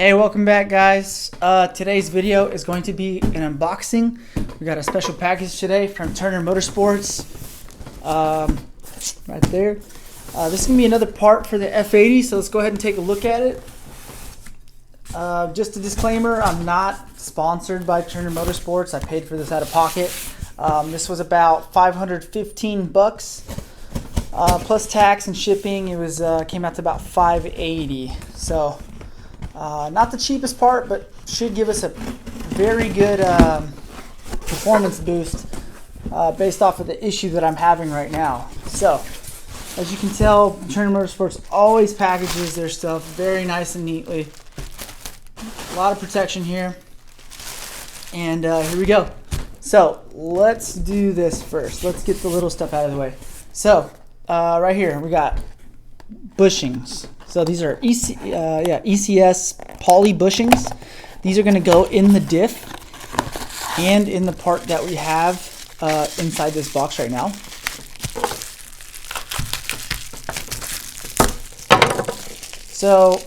Hey, welcome back, guys. Today's video is going to be an unboxing. We got a special package today from Turner Motorsports. Right there. This is going to be another part for the F80, so let's go ahead and take a look at it. Just a disclaimer, I'm not sponsored by Turner Motorsports. I paid for this out of pocket. This was about $515 plus tax and shipping. It was came out to about $580. So not the cheapest part, but should give us a very good performance boost based off of the issue that I'm having right now. So as you can tell, Turner Motorsports always packages their stuff very nice and neatly. A lot of protection here. And here we go. So let's do this first. Let's get the little stuff out of the way. So right here we got bushings. So these are ECS poly bushings. These are going to go in the diff and in the part that we have inside this box right now. So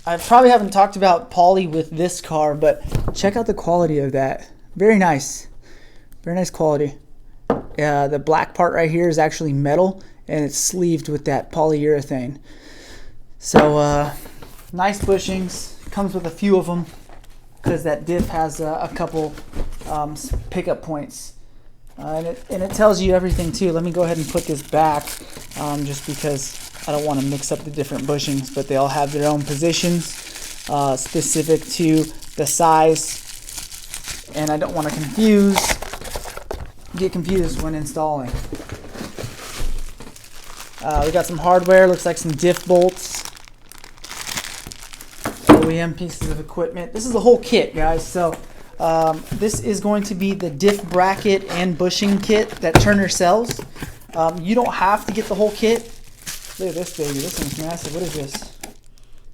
I probably haven't talked about poly with this car, but check out the quality of that. Very nice quality. The black part right here is actually metal, and it's sleeved with that polyurethane. So nice bushings. Comes with a few of them because that diff has a couple pickup points, and it tells you everything too. Let me go ahead and put this back just because I don't want to mix up the different bushings, but they all have their own positions specific to the size, and I don't want to get confused when installing. We got some hardware. Looks like some diff bolts. OEM pieces of equipment. This is a whole kit, guys. So this is going to be the diff bracket and bushing kit that Turner sells. You don't have to get the whole kit. Look at this baby. This one's massive. What is this?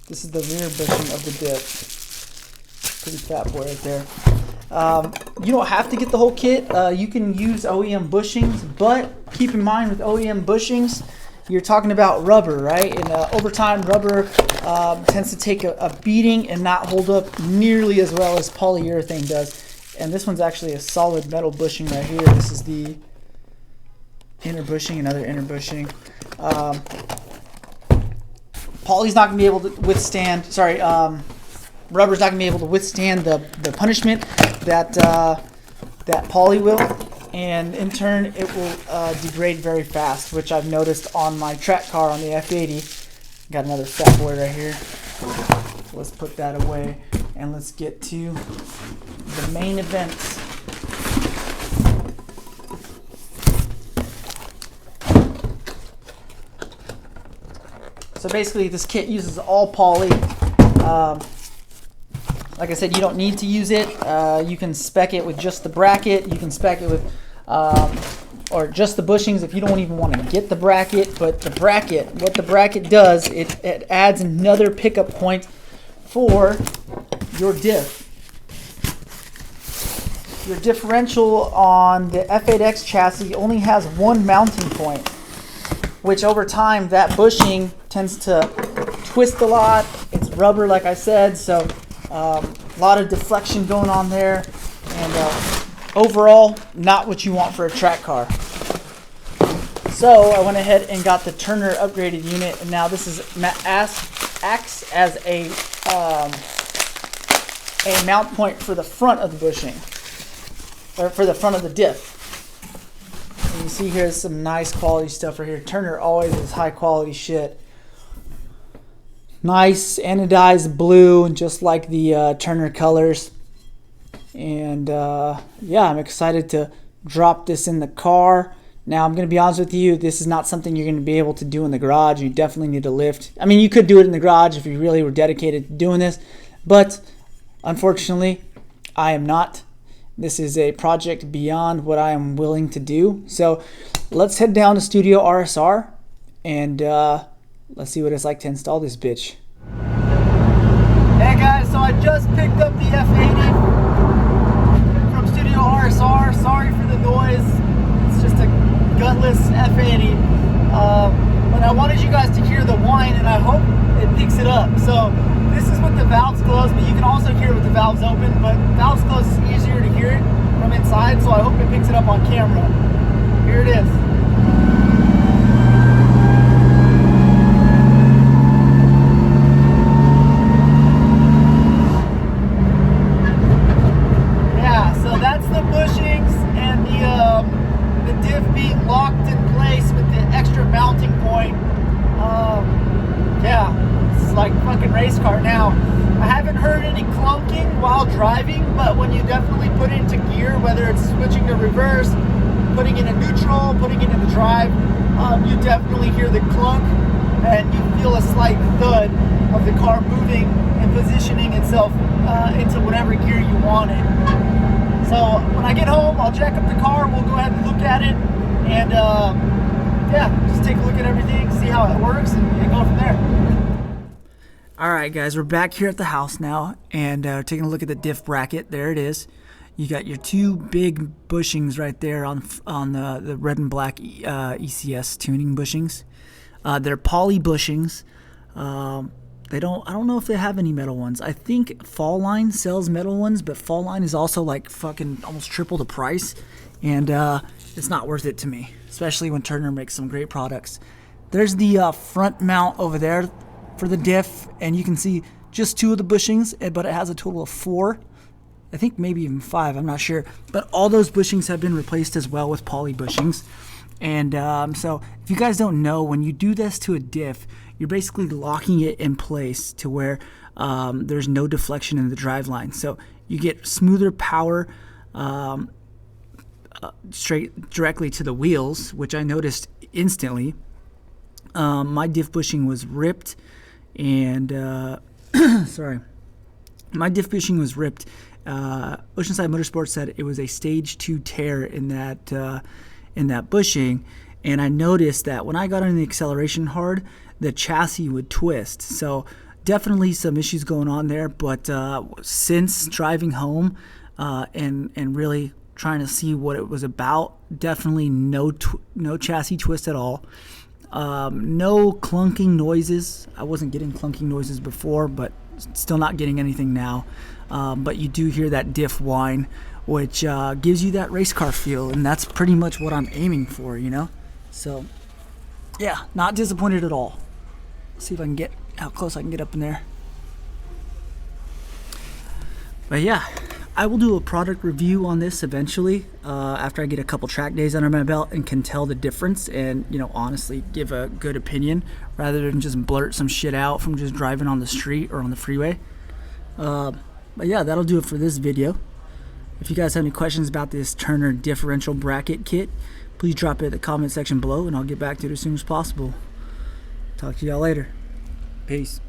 This is the rear bushing of the diff. Pretty fat boy right there. You don't have to get the whole kit. You can use OEM bushings, but keep in mind with OEM bushings, you're talking about rubber, right? And over time, rubber tends to take a beating and not hold up nearly as well as polyurethane does. And this one's actually a solid metal bushing right here. This is the inner bushing, another inner bushing. Poly's not going to be able to withstand, rubber's not going to be able to withstand the punishment that poly will. And in turn, it will degrade very fast, which I've noticed on my track car on the F80. Got another fat boy right here. So let's put that away, and let's get to the main event. So basically, this kit uses all poly. Like I said, you don't need to use it. You can spec it with just the bracket. You can spec it with or just the bushings if you don't even want to get the bracket. But the bracket, what the bracket does, it adds another pickup point for your diff. Your differential on the F8X chassis only has one mounting point, which over time that bushing tends to twist a lot. It's rubber, like I said, so a lot of deflection going on there, and overall not what you want for a track car. So I went ahead and got the Turner upgraded unit, and now this acts as a mount point for the front of the bushing, or for the front of the diff. And you see here's some nice quality stuff right here. Turner always is high quality shit. Nice anodized blue, just like the Turner colors. And yeah, I'm excited to drop this in the car. Now, I'm going to be honest with you, this is not something you're going to be able to do in the garage. You definitely need a lift. I mean, you could do it in the garage if you really were dedicated to doing this, but unfortunately, I am not. This is a project beyond what I am willing to do. So let's head down to Studio RSR and let's see what it's like to install this bitch. Hey guys, so I just picked up the F80 from Studio RSR. Sorry for the noise. It's just a gutless F80. But I wanted you guys to hear the whine, and I hope it picks it up. So this is what the valves closed, but you can also hear it with the valves open, but valves closed is easier to hear it from inside, so I hope it picks it up on camera. Here it is. Yeah, so that's the bushings and the diff being locked in place with the extra mounting point. Yeah, it's like a fucking race car. Now, I haven't heard any clunking while driving, but when you definitely put it into gear, whether it's switching to reverse, putting it in neutral, putting it into drive, you definitely hear the clunk, and you feel a slight thud of the car moving and positioning itself into whatever gear you want it. So when I get home, I'll jack up the car, we'll go ahead and look at it, and yeah, just take a look at everything, see how it works, and go from there. Alright guys, we're back here at the house now, and taking a look at the diff bracket. There it is. You got your two big bushings right there on the red and black ECS tuning bushings. They're poly bushings. I don't know if they have any metal ones. I think Fall Line sells metal ones, but Fall Line is also like fucking almost triple the price, and it's not worth it to me, especially when Turner makes some great products. There's the front mount over there for the diff, and you can see just two of the bushings, but it has a total of 4. I think maybe even 5, I'm not sure. But all those bushings have been replaced as well with poly bushings. And so if you guys don't know, when you do this to a diff, you're basically locking it in place to where there's no deflection in the driveline. So you get smoother power straight directly to the wheels, which I noticed instantly. My diff bushing was ripped, and sorry, my diff bushing was ripped. Oceanside Motorsport said it was a stage 2 tear in that bushing, and I noticed that when I got on the acceleration hard, the chassis would twist. So definitely some issues going on there, but since driving home and really trying to see what it was about, definitely no chassis twist at all. No clunking noises. I wasn't getting clunking noises before, but still not getting anything now. But you do hear that diff whine, which gives you that race car feel, and that's pretty much what I'm aiming for, you know? So, yeah, not disappointed at all. Let's see if I can get how close I can get up in there. But yeah, I will do a product review on this eventually after I get a couple track days under my belt and can tell the difference and, you know, honestly give a good opinion rather than just blurt some shit out from just driving on the street or on the freeway. But yeah, that'll do it for this video. If you guys have any questions about this Turner differential bracket kit, please drop it in the comment section below and I'll get back to it as soon as possible. Talk to y'all later. Peace.